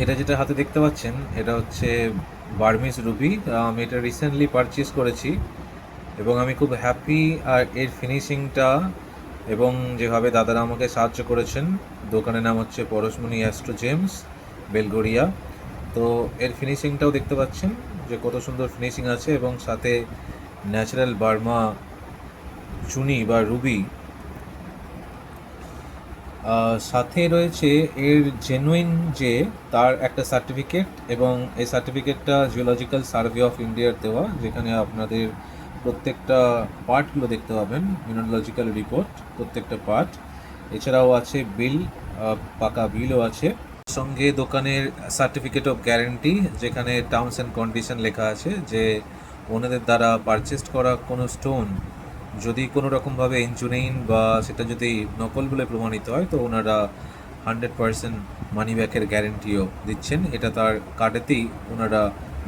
এটা যেটা হাতে দেখতে পাচ্ছেন এটা হচ্ছে বার্মিজ রুবি। আমি এটা রিসেন্টলি পারচেস করেছি এবং আমি খুব হ্যাপি। আর এর ফিনিশিংটা এবং যেভাবে দাদারা আমাকে সাহায্য করেছেন, দোকানের নাম হচ্ছে পরশমণি অ্যাস্ট্রো জেমস, বেলগোরিয়া। তো এর ফিনিশিংটাও দেখতে পাচ্ছেন যে কত সুন্দর ফিনিশিং আছে, এবং সাথে ন্যাচারাল বার্মা চুনি বা রুবি। সাথে রয়েছে এর জেনুইন যে তার একটা সার্টিফিকেট, এবং এই সার্টিফিকেটটা জিওলজিক্যাল সার্ভে অফ ইন্ডিয়ার দেওয়া, যেখানে আপনাদের প্রত্যেকটা পার্টগুলো দেখতে পাবেন, মিনারোলজিক্যাল রিপোর্ট প্রত্যেকটা পার্ট। এছাড়াও আছে বিল, পাকা বিলও আছে। সঙ্গে দোকানের সার্টিফিকেট অফ গ্যারেন্টি, যেখানে টার্মস অ্যান্ড কন্ডিশন লেখা আছে যে ওনাদের দ্বারা পারচেস করা কোনো স্টোন যদি কোনো রকমভাবে ইনজুরিন বা সেটা যদি নকল বলে প্রমাণিত হয়, তো ওনারা 100% মানি ব্যাকের গ্যারেন্টিও দিচ্ছেন। এটা তার কার্ডেতেই ওনারা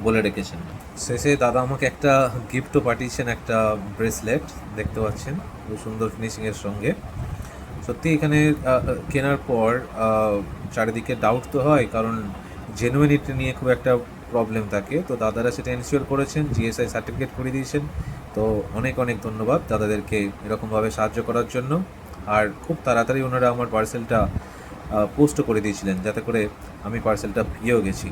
বলে রেখেছেন। শেষে দাদা আমাকে একটা গিফটও পাঠিয়েছেন, একটা ব্রেসলেট দেখতে পাচ্ছেন খুব সুন্দর ফিনিশিংয়ের সঙ্গে। সত্যি এখানে কেনার পর চারিদিকে ডাউট তো হয়, কারণ জেনুইনিটি নিয়ে খুব একটা প্রবলেম থাকে। তো দাদারা সেটা এনশিওর করেছেন, জিএসআই সার্টিফিকেট করে দিয়েছেন। তো অনেক অনেক ধন্যবাদ দাদাদেরকে এরকমভাবে সাহায্য করার জন্য। আর খুব তাড়াতাড়ি ওনারা আমার পার্সেলটা পোস্টও করে দিয়েছিলেন, যাতে করে আমি পার্সেলটা পেয়েও গেছি।